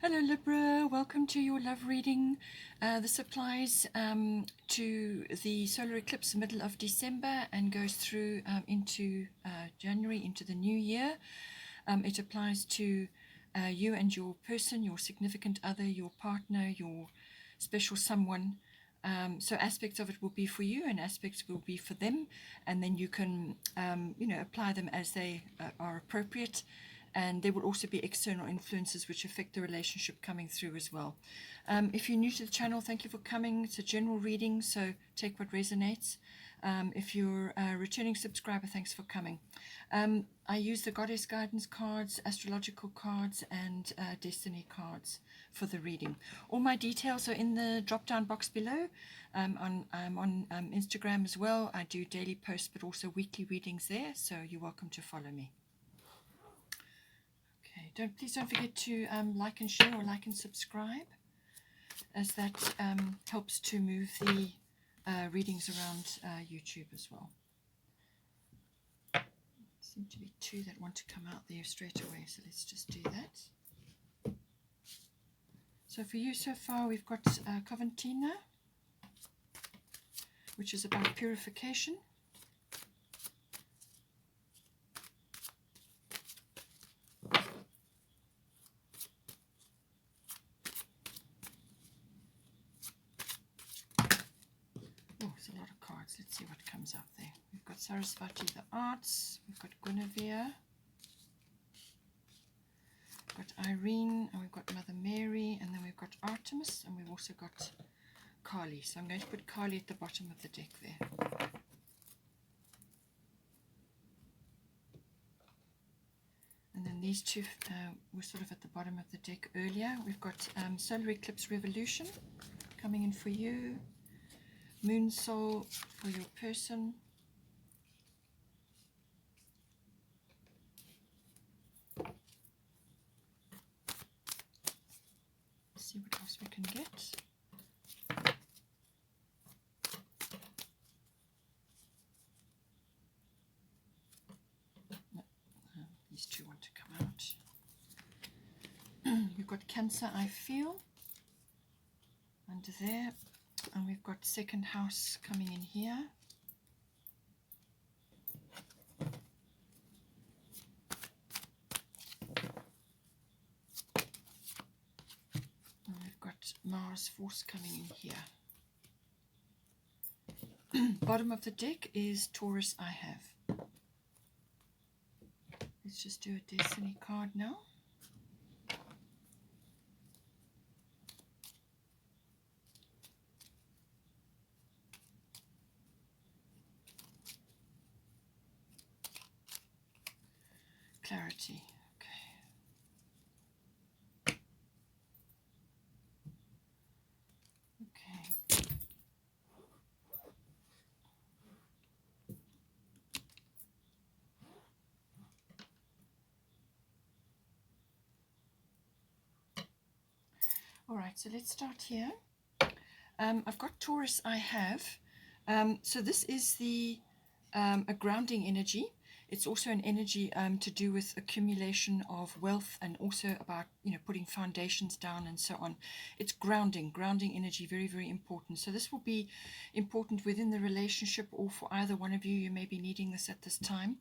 Hello Libra, welcome to your love reading. This applies to the solar eclipse middle of December and goes through into January, into the new year. It applies to you and your person, your significant other, your partner, your special someone. So aspects of it will be for you and aspects will be for them, and then you can apply them as they are appropriate. And there will also be external influences which affect the relationship coming through as well. If you're new to the channel, thank you for coming. It's a general reading, so take what resonates. If you're a returning subscriber, thanks for coming. I use the Goddess Guidance cards, astrological cards, and destiny cards for the reading. All my details are in the drop-down box below. I'm on Instagram as well. I do daily posts, but also weekly readings there, so you're welcome to follow me. Okay, please don't forget to like and share or like and subscribe, as that helps to move the readings around YouTube as well. There seem to be two that want to come out there straight away, so let's just do that. So for you so far, we've got Coventina, which is about purification. Oh, there's a lot of cards. Let's see what comes up there. We've got Sarasvati, the arts. We've got Guinevere. We've got Irene, and we've got Mother Mary, and then we've got Artemis, and we've also got Kali. So I'm going to put Kali at the bottom of the deck there. And then these two were sort of at the bottom of the deck earlier. We've got Solar Eclipse Revolution coming in for you. Moon Soul for your person. Let's see what else we can get. No, these two want to come out. We've got Cancer, I Feel, under there. And we've got second house coming in here. And we've got Mars Force coming in here. Bottom of the deck is Taurus, I Have. Let's just do a destiny card now. Clarity. Okay. All right, so let's start here. I've got Taurus, I Have. So this is a grounding energy. It's also an energy to do with accumulation of wealth, and also about putting foundations down and so on. It's grounding energy, very, very important. So this will be important within the relationship, or for either one of you. You may be needing this at this time.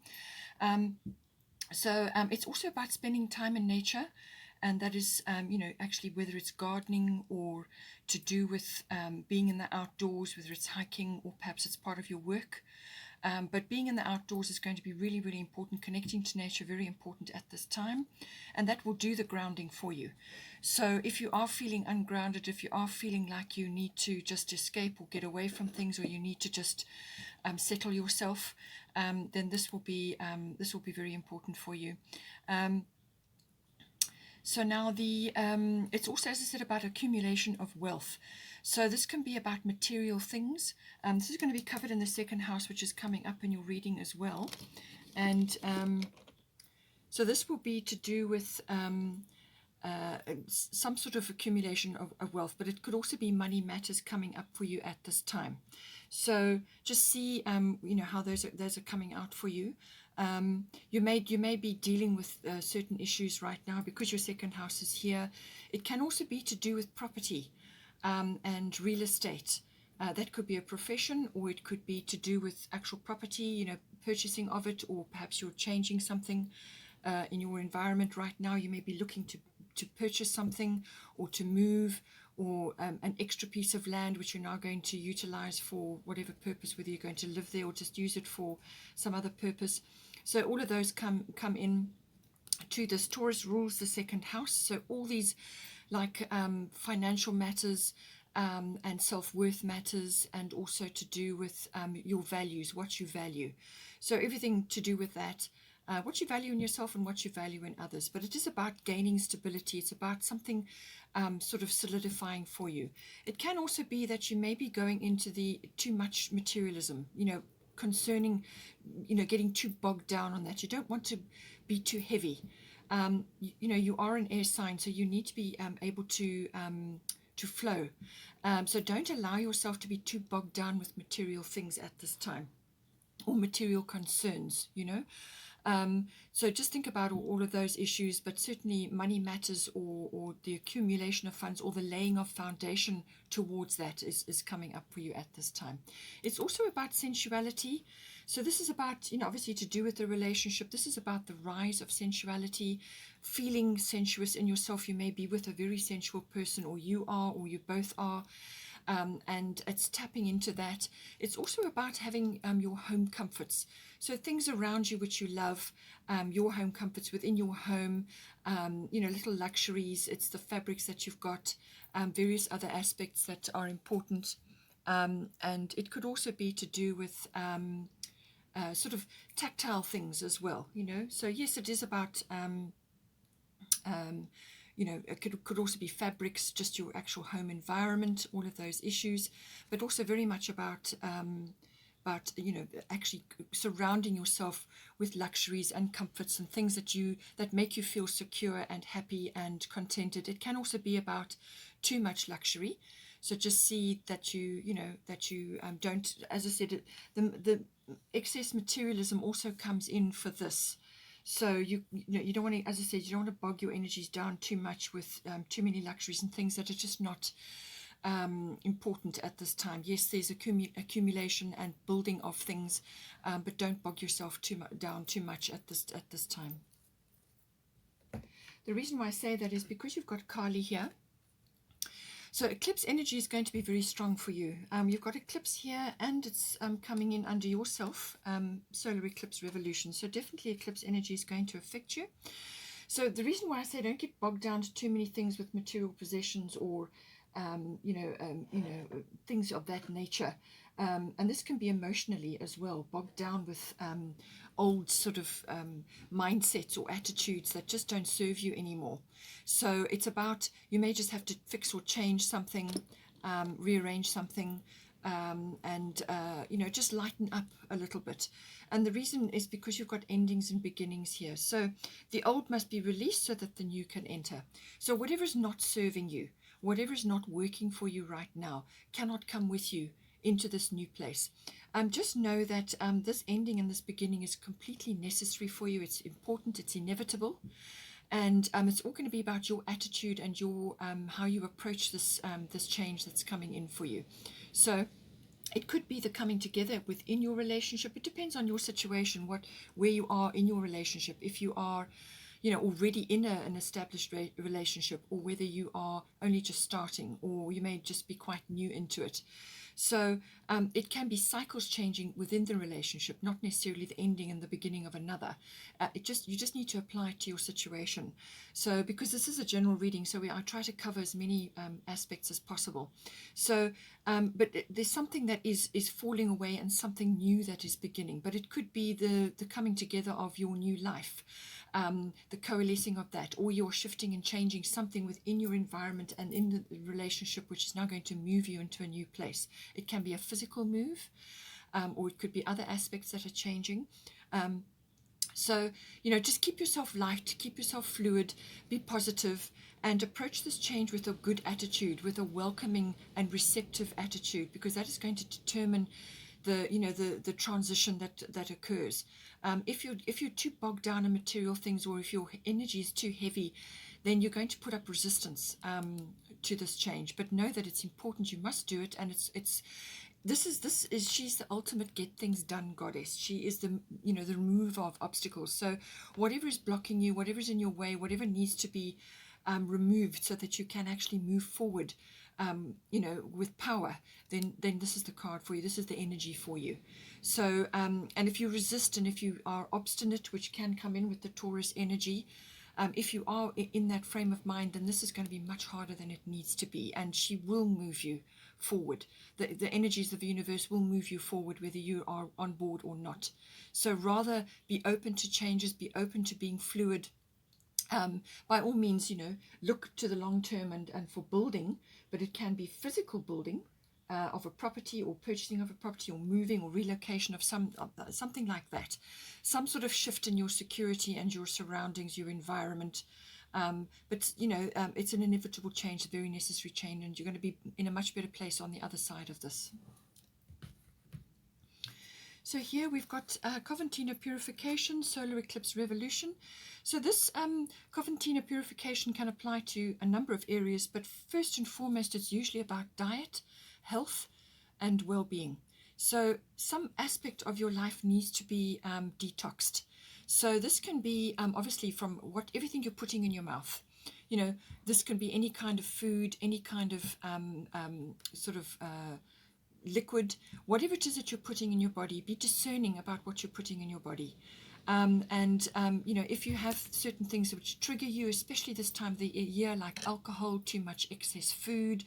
So it's also about spending time in nature. And that is, actually, whether it's gardening or to do with being in the outdoors, whether it's hiking or perhaps it's part of your work. But being in the outdoors is going to be really, really important. Connecting to nature, very important at this time. And that will do the grounding for you. So if you are feeling ungrounded, if you are feeling like you need to just escape or get away from things, or you need to just settle yourself, then this will be very important for you. So now it's also, as I said, about accumulation of wealth. So this can be about material things. This is going to be covered in the second house, which is coming up in your reading as well. And so this will be to do with some sort of accumulation of wealth, but it could also be money matters coming up for you at this time. So just see, how those are coming out for you. You may be dealing with certain issues right now because your second house is here. It can also be to do with property and real estate. That could be a profession, or it could be to do with actual property, purchasing of it, or perhaps you're changing something in your environment right now. You may be looking to purchase something or to move, or an extra piece of land which you're now going to utilize for whatever purpose, whether you're going to live there or just use it for some other purpose. So all of those come in to this. Taurus rules the second house, so all these like financial matters and self-worth matters, and also to do with your values, what you value. So everything to do with that, what you value in yourself and what you value in others. But it is about gaining stability. It's about something sort of solidifying for you. It can also be that you may be going into the too much materialism, concerning, getting too bogged down on that. You don't want to be too heavy. You are an air sign, so you need to be able to flow. So don't allow yourself to be too bogged down with material things at this time, or material concerns, So just think about all of those issues, but certainly money matters, or the accumulation of funds, or the laying of foundation towards that is coming up for you at this time. It's also about sensuality. So this is about, obviously to do with the relationship. This is about the rise of sensuality, feeling sensuous in yourself. You may be with a very sensual person, or you are, or you both are. And it's tapping into that. It's also about having your home comforts. So things around you which you love, your home comforts within your home, little luxuries. It's the fabrics that you've got, various other aspects that are important. And it could also be to do with sort of tactile things as well, So yes, it is about it could also be fabrics, just your actual home environment, all of those issues, but also very much about actually surrounding yourself with luxuries and comforts and things that make you feel secure and happy and contented. It can also be about too much luxury. So just see that you don't, as I said, the excess materialism also comes in for this. So you don't want to, as I said, you don't want to bog your energies down too much with too many luxuries and things that are just not important at this time. Yes, there's accumulation and building of things, but don't bog yourself down too much at this time. The reason why I say that is because you've got Kali here. So eclipse energy is going to be very strong for you. You've got eclipse here, and it's coming in under yourself, solar eclipse revolution. So definitely eclipse energy is going to affect you. So the reason why I say don't get bogged down to too many things with material possessions, or things of that nature. And this can be emotionally as well, bogged down with old sort of mindsets or attitudes that just don't serve you anymore. So it's about, you may just have to fix or change something, rearrange something, and just lighten up a little bit. And the reason is because you've got endings and beginnings here. So the old must be released so that the new can enter. So whatever is not serving you, whatever is not working for you right now, cannot come with you into this new place. Just know that this ending and this beginning is completely necessary for you. It's important, it's inevitable, and it's all going to be about your attitude and your how you approach this change that's coming in for you. So it could be the coming together within your relationship. It depends on your situation, where you are in your relationship. If you are already in an established relationship, or whether you are only just starting, or you may just be quite new into it. So it can be cycles changing within the relationship, not necessarily the ending and the beginning of another. You just need to apply it to your situation. So because this is a general reading, so I try to cover as many aspects as possible. So, but there's something that is falling away and something new that is beginning. But it could be the coming together of your new life. The coalescing of that, or you're shifting and changing something within your environment and in the relationship, which is now going to move you into a new place. It can be a physical move, or it could be other aspects that are changing. So, just keep yourself light, keep yourself fluid, be positive, and approach this change with a good attitude, with a welcoming and receptive attitude, because that is going to determine the transition that occurs. If you're too bogged down in material things, or if your energy is too heavy, then you're going to put up resistance to this change. But know that it's important. You must do it, and she's the ultimate get things done goddess. She is the the remover of obstacles. So whatever is blocking you, whatever's in your way, whatever needs to be removed so that you can actually move forward, with power, then this is the card for you. This is the energy for you. So and if you resist, and if you are obstinate, which can come in with the Taurus energy, if you are in that frame of mind, then this is going to be much harder than it needs to be, and she will move you forward. The energies of the universe will move you forward, whether you are on board or not. So rather be open to changes, be open to being fluid. By all means, look to the long term and for building, but it can be physical building of a property, or purchasing of a property, or moving, or relocation of something like that. Some sort of shift in your security and your surroundings, your environment. But it's an inevitable change, a very necessary change, and you're going to be in a much better place on the other side of this. So here we've got Coventina Purification, Solar Eclipse Revolution. So this Coventina Purification can apply to a number of areas, but first and foremost, it's usually about diet, health, and well-being. So some aspect of your life needs to be detoxed. So this can be obviously from everything you're putting in your mouth. This can be any kind of food, any kind of liquid, whatever it is that you're putting in your body. Be discerning about what you're putting in your body. If you have certain things which trigger you, especially this time of the year, like alcohol, too much excess food,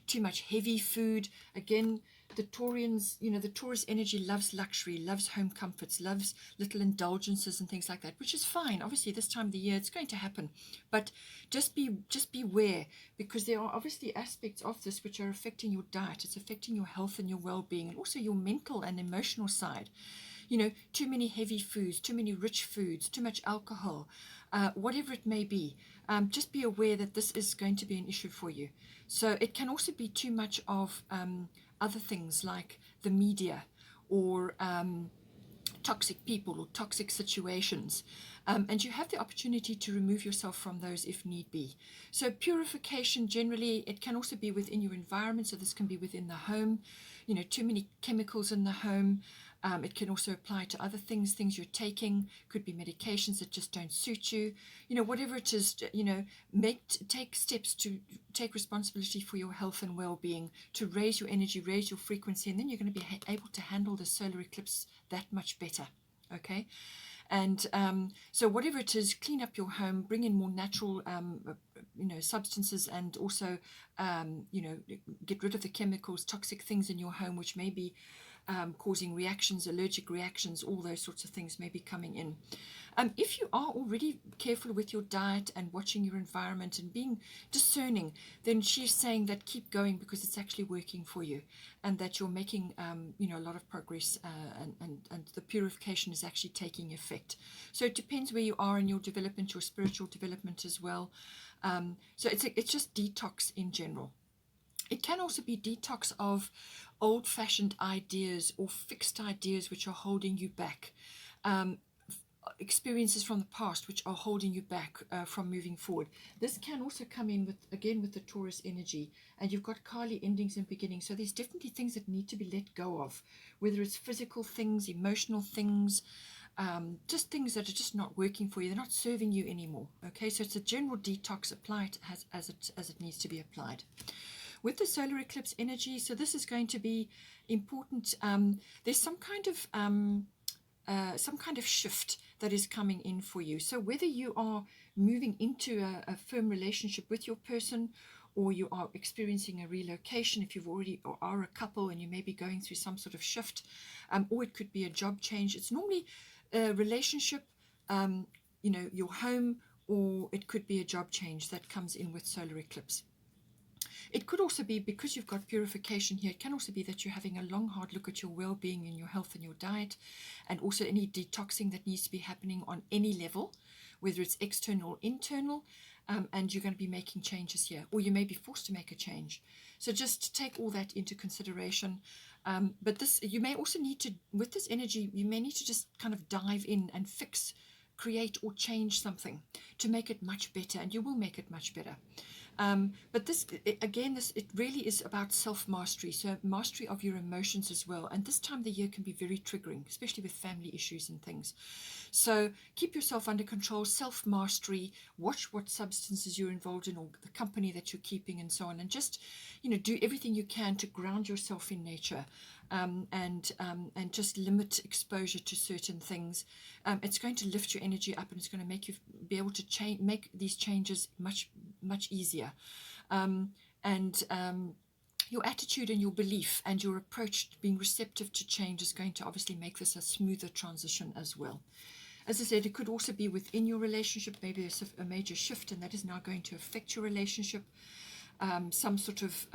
too much heavy food. Again, the Taurians, the Taurus energy loves luxury, loves home comforts, loves little indulgences and things like that, which is fine. Obviously, this time of the year, it's going to happen. But just beware, because there are obviously aspects of this which are affecting your diet. It's affecting your health and your well-being, and also your mental and emotional side. Too many heavy foods, too many rich foods, too much alcohol, whatever it may be. Just be aware that this is going to be an issue for you. So it can also be too much of other things like the media, or toxic people, or toxic situations. And you have the opportunity to remove yourself from those if need be. So purification, generally, it can also be within your environment. So this can be within the home, too many chemicals in the home. It can also apply to other things you're taking. Could be medications that just don't suit you. Whatever it is, take steps to take responsibility for your health and well-being, to raise your energy, raise your frequency, and then you're going to be able to handle the solar eclipse that much better. Okay? And so whatever it is, clean up your home, bring in more natural, substances, and also, get rid of the chemicals, toxic things in your home, which may be causing reactions, allergic reactions, all those sorts of things may be coming in. If you are already careful with your diet and watching your environment and being discerning, then she's saying that keep going, because it's actually working for you, and that you're making a lot of progress, and the purification is actually taking effect. So it depends where you are in your development, your spiritual development as well. So it's just detox in general. It can also be detox of old-fashioned ideas or fixed ideas which are holding you back. Experiences from the past which are holding you back from moving forward. This can also come in with the Taurus energy, and you've got Kali endings and beginnings. So there's definitely things that need to be let go of, whether it's physical things, emotional things, just things that are just not working for you. They're not serving you anymore. Okay, so it's a general detox. Apply it as it needs to be applied. With the solar eclipse energy, so this is going to be important. There's some kind of shift that is coming in for you. So whether you are moving into a firm relationship with your person, or you are experiencing a relocation, if you've already or are a couple and you may be going through some sort of shift, or it could be a job change. It's normally a relationship, your home, or it could be a job change that comes in with solar eclipse. It could also be, because you've got purification here, it can also be that you're having a long, hard look at your well-being and your health and your diet, and also any detoxing that needs to be happening on any level, whether it's external or internal, and you're going to be making changes here, or you may be forced to make a change. So just take all that into consideration. But this, you may also need to, with this energy, you may need to just kind of dive in and fix, create, or change something to make it much better, and you will make it much better. But this, again, it really is about self-mastery, so mastery of your emotions as well. And this time of the year can be very triggering, especially with family issues and things. So keep yourself under control, self-mastery, watch what substances you're involved in or the company that you're keeping and so on. And just, do everything you can to ground yourself in nature, and just limit exposure to certain things. It's going to lift your energy up, and it's going to make you be able to make these changes much easier. And your attitude and your belief and your approach to being receptive to change is going to obviously make this a smoother transition as well. As I said, it could also be within your relationship. Maybe there's a major shift, and that is now going to affect your relationship. Some sort of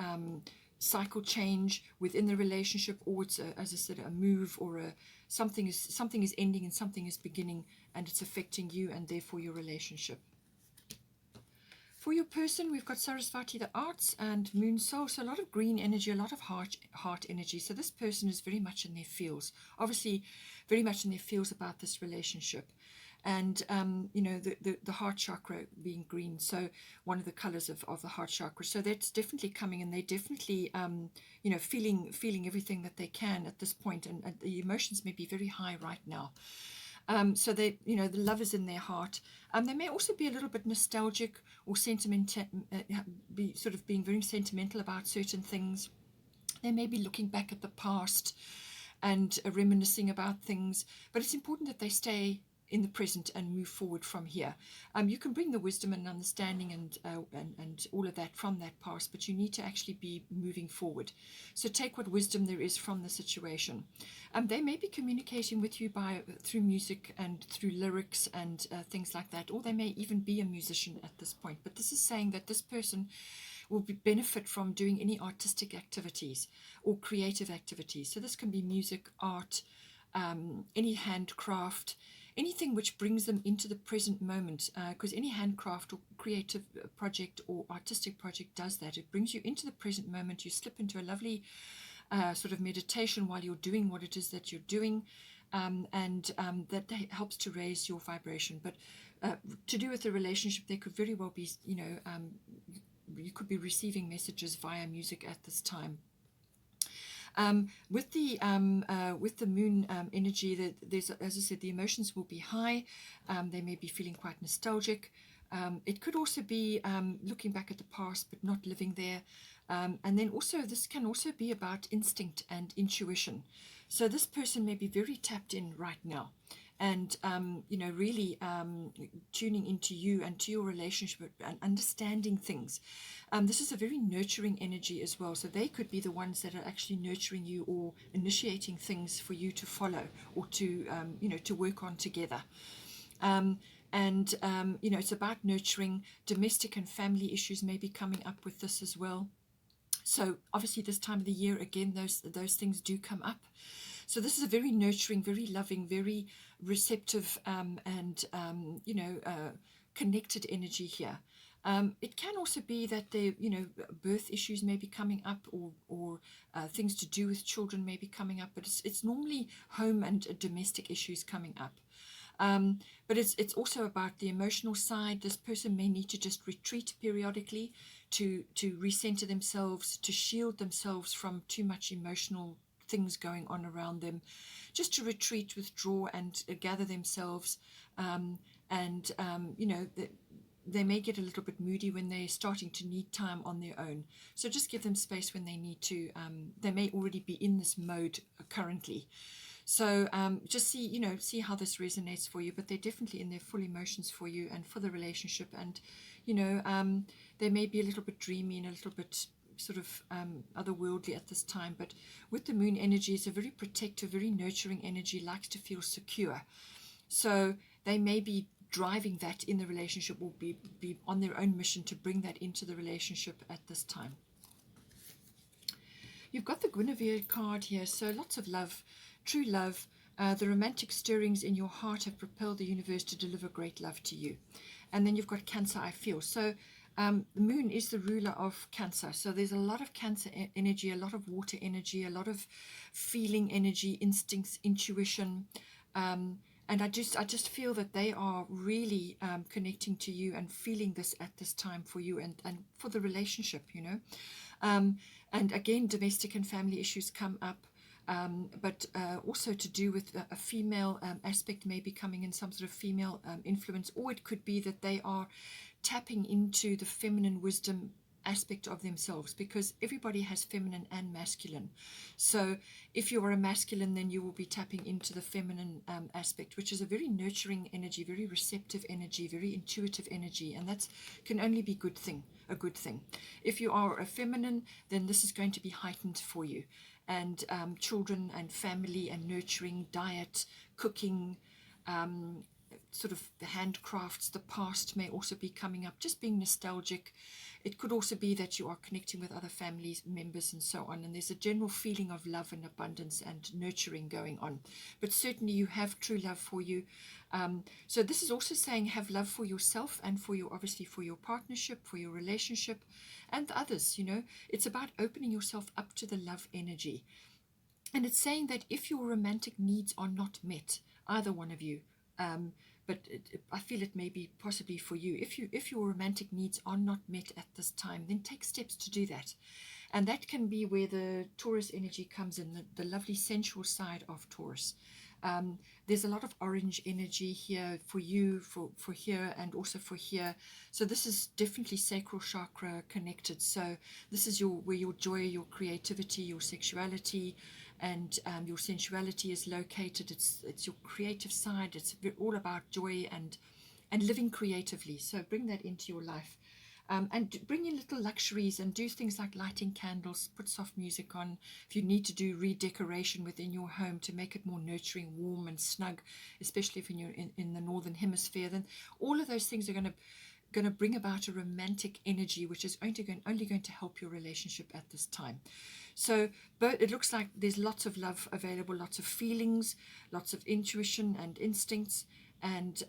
cycle change within the relationship, or it's as I said, a move, or something is ending and something is beginning, and it's affecting you and therefore your relationship. For your person, we've got Sarasvati, the arts, and Moon Soul. So a lot of green energy, a lot of heart energy. So this person is very much in their feels, obviously very much in their feels about this relationship. And, the heart chakra being green, so one of the colors of the heart chakra. So that's definitely coming, and they're definitely, feeling everything that they can at this point. And the emotions may be very high right now. So they, the love is in their heart. They may also be a little bit nostalgic or be sort of being very sentimental about certain things. They may be looking back at the past and reminiscing about things, but it's important that they stay in the present and move forward from here. You can bring the wisdom and understanding and all of that from that past, but you need to actually be moving forward. So take what wisdom there is from the situation. They may be communicating with you through music and through lyrics and things like that, or they may even be a musician at this point. But this is saying that this person will benefit from doing any artistic activities or creative activities. So this can be music, art, any handcraft, anything which brings them into the present moment, because any handcraft or creative project or artistic project does that. It brings you into the present moment. You slip into a lovely sort of meditation while you're doing what it is that you're doing, and that helps to raise your vibration. But to do with the relationship, there could very well be, you could be receiving messages via music at this time. With the moon energy, there's, as I said, the emotions will be high. They may be feeling quite nostalgic. It could also be looking back at the past but not living there. And then also this can also be about instinct and intuition. So this person may be very tapped in right now, and really tuning into you and to your relationship and understanding things. This is a very nurturing energy as well, so they could be the ones that are actually nurturing you or initiating things for you to follow or to to work on together. It's about nurturing. Domestic and family issues may be coming up with this as well. So obviously this time of the year, again, those things do come up. So this is a very nurturing, very loving, very receptive, and connected energy here. It can also be that birth issues may be coming up, or things to do with children may be coming up, but it's normally home and domestic issues coming up. But it's also about the emotional side. This person may need to just retreat periodically to recenter themselves, to shield themselves from too much emotional things going on around them, just to retreat, withdraw, and gather themselves. They may get a little bit moody when they're starting to need time on their own. So just give them space when they need to. They may already be in this mode currently. So just see how this resonates for you. But they're definitely in their full emotions for you and for the relationship. And, they may be a little bit dreamy and a little bit sort of otherworldly at this time. But with the moon energy, it's a very protective, very nurturing energy, likes to feel secure. So they may be driving that in the relationship, or be on their own mission to bring that into the relationship at this time. You've got the Guinevere card here, so lots of love, true love. The romantic stirrings in your heart have propelled the universe to deliver great love to you. And then you've got Cancer, I feel. So The moon is the ruler of Cancer, so there's a lot of Cancer energy, a lot of water energy, a lot of feeling energy, instincts, intuition, and I just feel that they are really connecting to you and feeling this at this time for you and for the relationship, you know. And again, domestic and family issues come up. But also to do with a female aspect may be coming in, some sort of female influence, or it could be that they are tapping into the feminine wisdom aspect of themselves, because everybody has feminine and masculine. So if you are a masculine, then you will be tapping into the feminine aspect, which is a very nurturing energy, very receptive energy, very intuitive energy, and that can only be a good thing. If you are a feminine, then this is going to be heightened for you, and children and family and nurturing, diet, cooking, sort of the handcrafts, the past may also be coming up, just being nostalgic. It could also be that you are connecting with other family members and so on, and there's a general feeling of love and abundance and nurturing going on. But certainly you have true love for you. So this is also saying have love for yourself and for your, obviously for your partnership, for your relationship and others, you know. It's about opening yourself up to the love energy. And it's saying that if your romantic needs are not met, either one of you, but I feel it may be possibly for you. If your romantic needs are not met at this time, then take steps to do that. And that can be where the Taurus energy comes in, the lovely sensual side of Taurus. There's a lot of orange energy here for you, for here, and also for here. So this is definitely sacral chakra connected. So this is where your joy, your creativity, your sexuality, and your sensuality is located. It's your creative side. It's all about joy and living creatively. So bring that into your life. And bring in little luxuries and do things like lighting candles, put soft music on. If you need to do redecoration within your home to make it more nurturing, warm and snug, especially if you're in the northern hemisphere, then all of those things are going to bring about a romantic energy, which is only going to help your relationship at this time. So it looks like there's lots of love available, lots of feelings, lots of intuition and instincts, and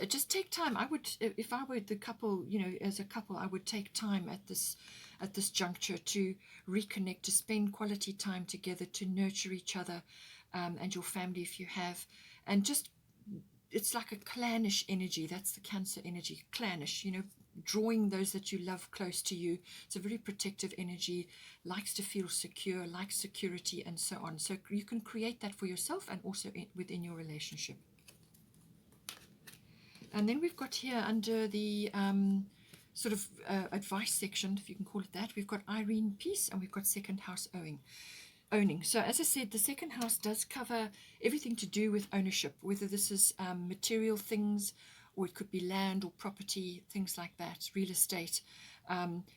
just take time. I would, if I were the couple, you know, as a couple, I would take time at this juncture to reconnect, to spend quality time together, to nurture each other and your family if you have, and just, it's like a clannish energy. That's the Cancer energy, clannish, you know, drawing those that you love close to you. It's a very protective energy, likes to feel secure, likes security and so on. So you can create that for yourself and also within your relationship. And then we've got here under the sort of advice section, if you can call it that, we've got Irene Peace, and we've got second house owning. So as I said, the second house does cover everything to do with ownership, whether this is material things, or it could be land or property, things like that, real estate.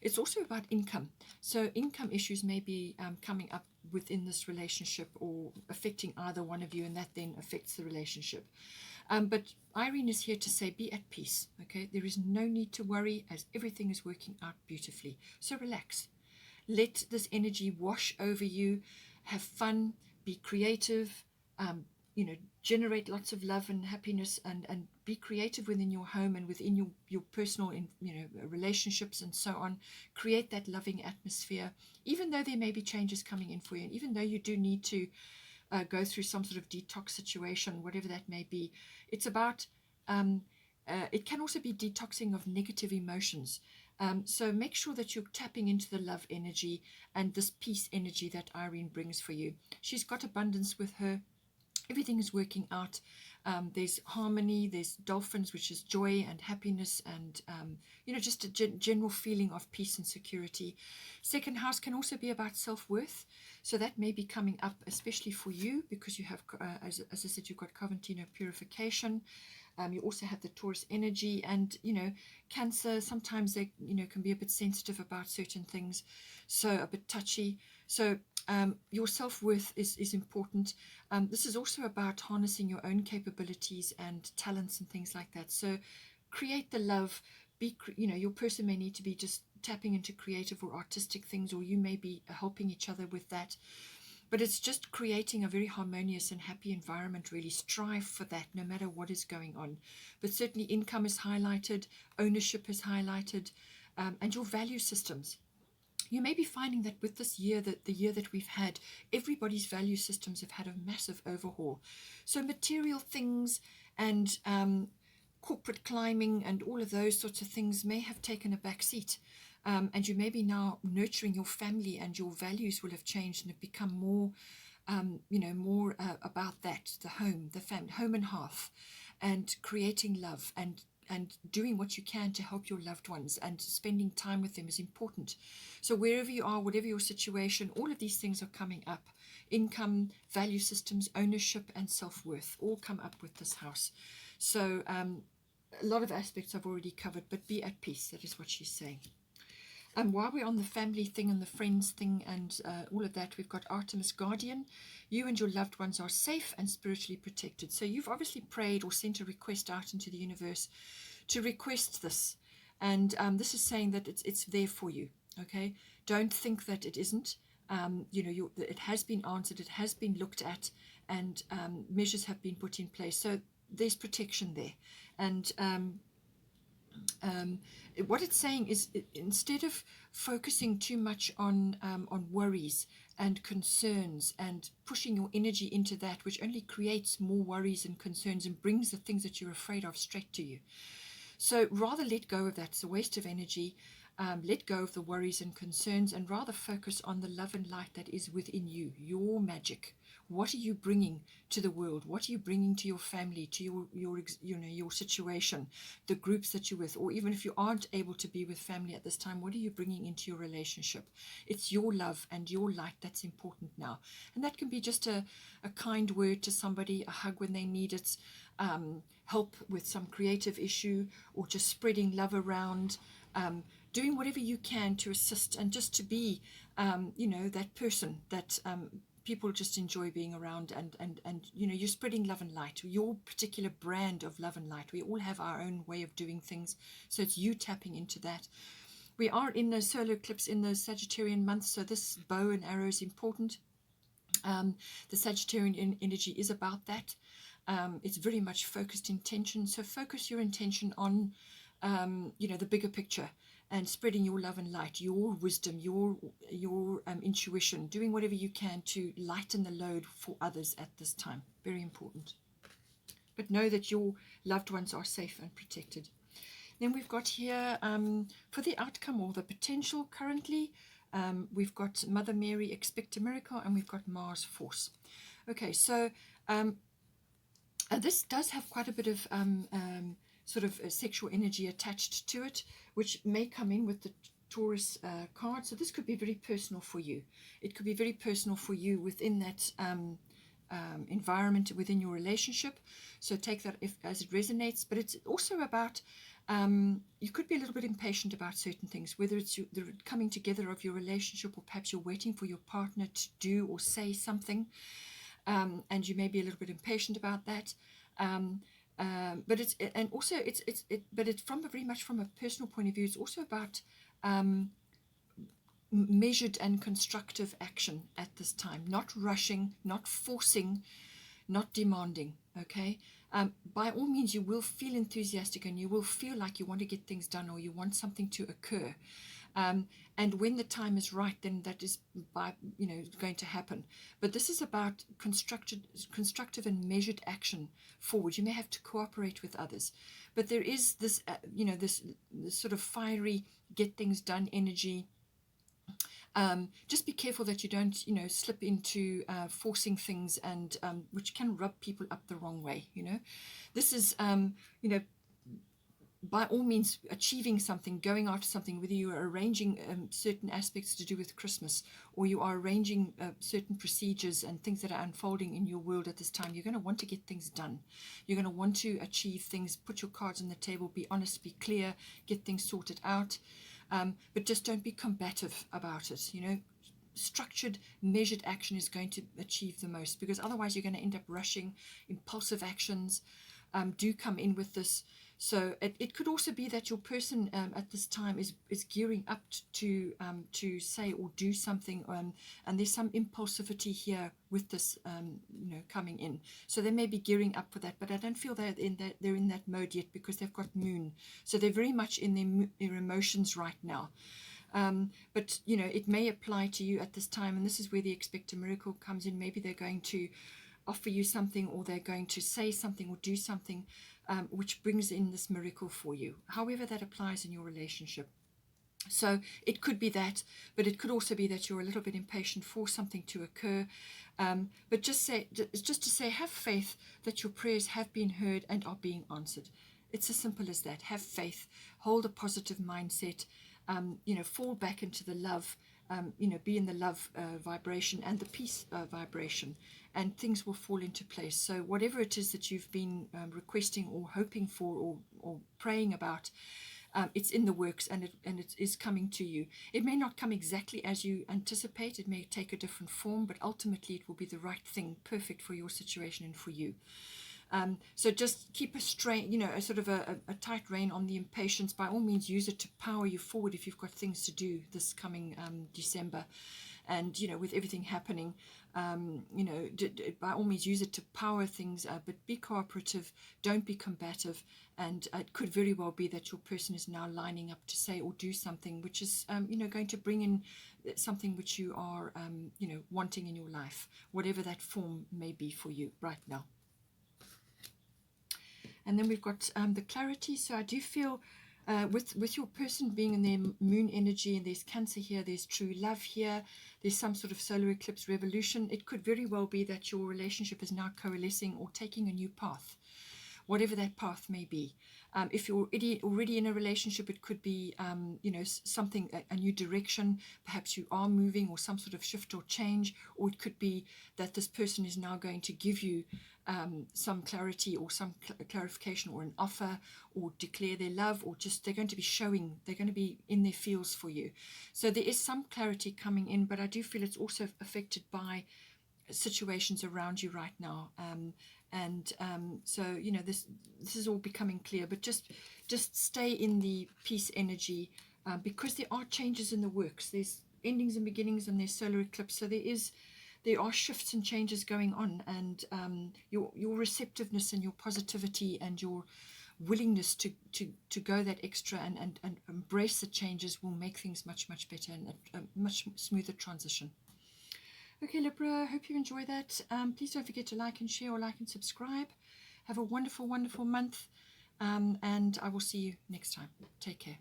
It's also about income. So income issues may be coming up within this relationship or affecting either one of you, and that then affects the relationship. But Irene is here to say, be at peace, okay? There is no need to worry, as everything is working out beautifully. So relax. Let this energy wash over you. Have fun. Be creative. You know, generate lots of love and happiness, and be creative within your home and within your personal, you know, relationships and so on. Create that loving atmosphere, even though there may be changes coming in for you, and even though you do need to go through some sort of detox situation, whatever that may be. It's about, it can also be detoxing of negative emotions. So make sure that you're tapping into the love energy and this peace energy that Irene brings for you. She's got abundance with her. Everything is working out. There's harmony, there's dolphins, which is joy and happiness, and you know, just a general feeling of peace and security. Second house can also be about self-worth, so that may be coming up, especially for you, because you have, as I said, you've got Coventino purification. You also have the Taurus energy, and you know, Cancer, sometimes they, you know, can be a bit sensitive about certain things, so a bit touchy. So your self-worth is important. This is also about harnessing your own capabilities and talents and things like that. So create the love. You know, your person may need to be just tapping into creative or artistic things, or you may be helping each other with that. But it's just creating a very harmonious and happy environment. Really strive for that no matter what is going on. But certainly income is highlighted, ownership is highlighted, and your value systems. You may be finding that with this year, that the year that we've had, everybody's value systems have had a massive overhaul. So material things and corporate climbing and all of those sorts of things may have taken a back seat. And you may be now nurturing your family, and your values will have changed and have become more, more about that, the home, the family, home and hearth, and creating love and doing what you can to help your loved ones, and spending time with them is important. So wherever you are, whatever your situation, all of these things are coming up. Income, value systems, ownership, and self-worth all come up with this house. So a lot of aspects I've already covered, but be at peace. That is what she's saying. While we're on the family thing and the friends thing and all of that, we've got Artemis Guardian. You and your loved ones are safe and spiritually protected. So you've obviously prayed or sent a request out into the universe to request this. And this is saying that it's there for you, okay? Don't think that it isn't. It has been answered, it has been looked at, and measures have been put in place. So there's protection there. And what it's saying is, instead of focusing too much on worries and concerns and pushing your energy into that, which only creates more worries and concerns and brings the things that you're afraid of straight to you. So rather let go of that. It's a waste of energy. Let go of the worries and concerns, and rather focus on the love and light that is within you, your magic. What are you bringing to the world? What are you bringing to your family, to your situation, the groups that you're with, or even if you aren't able to be with family at this time, what are you bringing into your relationship? It's your love and your light that's important now. And that can be just a kind word to somebody, a hug when they need it, help with some creative issue, or just spreading love around, doing whatever you can to assist and just to be, that person that people just enjoy being around, and you're spreading love and light, your particular brand of love and light. We all have our own way of doing things, so it's you tapping into that. We are in the solar eclipse in the Sagittarian month, so this bow and arrow is important. The Sagittarian energy is about that. It's very much focused intention, so focus your intention on the bigger picture, and spreading your love and light, your wisdom, your intuition, doing whatever you can to lighten the load for others at this time. Very important. But know that your loved ones are safe and protected. Then we've got here, for the outcome or the potential currently, we've got Mother Mary, expect a miracle, and we've got Mars, force. Okay, so this does have quite a bit of sort of sexual energy attached to it, which may come in with the Taurus card. So this could be very personal for you. It could be very personal for you within that environment, within your relationship. So take that as it resonates. But it's also about, you could be a little bit impatient about certain things, whether it's the coming together of your relationship, or perhaps you're waiting for your partner to do or say something, and you may be a little bit impatient about that. But it's from very much from a personal point of view. It's also about measured and constructive action at this time, not rushing, not forcing, not demanding. Okay, by all means, you will feel enthusiastic and you will feel like you want to get things done, or you want something to occur. And when the time is right, then that is going to happen. But this is about constructive and measured action forward. You may have to cooperate with others, but there is this, this sort of fiery, get things done energy. Just be careful that you don't, slip into forcing things, and which can rub people up the wrong way. This is, by all means, achieving something, going after something, whether you are arranging certain aspects to do with Christmas, or you are arranging certain procedures and things that are unfolding in your world at this time. You're going to want to get things done. You're going to want to achieve things, put your cards on the table, be honest, be clear, get things sorted out. But just don't be combative about it. Structured, measured action is going to achieve the most, because otherwise you're going to end up rushing. Impulsive actions do come in with this. So it could also be that your person at this time is gearing up to say or do something, and there's some impulsivity here with this, coming in. So they may be gearing up for that, but I don't feel they're in that mode yet, because they've got Moon. So they're very much in their emotions right now. But it may apply to you at this time, and this is where the expect a miracle comes in. Maybe they're going to offer you something, or they're going to say something or do something which brings in this miracle for you, however that applies in your relationship. So it could be that, but it could also be that you're a little bit impatient for something to occur. But just to say, have faith that your prayers have been heard and are being answered. It's as simple as that. Have faith, hold a positive mindset, fall back into the love, be in the love vibration and the peace vibration, and things will fall into place. So whatever it is that you've been requesting or hoping for or praying about, it's in the works, and it is coming to you. It may not come exactly as you anticipate. It may take a different form, but ultimately it will be the right thing, perfect for your situation and for you. So just keep a strain, a sort of a tight rein on the impatience. By all means, use it to power you forward if you've got things to do this coming December. And, with everything happening, by all means use it to power things, but be cooperative, don't be combative. And it could very well be that your person is now lining up to say or do something which is, going to bring in something which you are, wanting in your life, whatever that form may be for you right now. And then we've got the clarity. So I do feel with your person being in their moon energy, and there's Cancer here, there's true love here, there's some sort of solar eclipse revolution. It could very well be that your relationship is now coalescing or taking a new path, whatever that path may be. If you're already in a relationship, it could be, something, a new direction. Perhaps you are moving, or some sort of shift or change. Or it could be that this person is now going to give you some clarity, or some clarification, or an offer, or declare their love, or just they're going to be in their feels for you. So there is some clarity coming in, but I do feel it's also affected by situations around you right now. So this is all becoming clear, but just stay in the peace energy, because there are changes in the works. There's endings and beginnings, and there's solar eclipse. So there are shifts and changes going on, and your receptiveness and your positivity and your willingness to go that extra and embrace the changes will make things much, much better, and a much smoother transition. Okay, Libra, I hope you enjoy that. Please don't forget to like and share, or like and subscribe. Have a wonderful, wonderful month, and I will see you next time. Take care.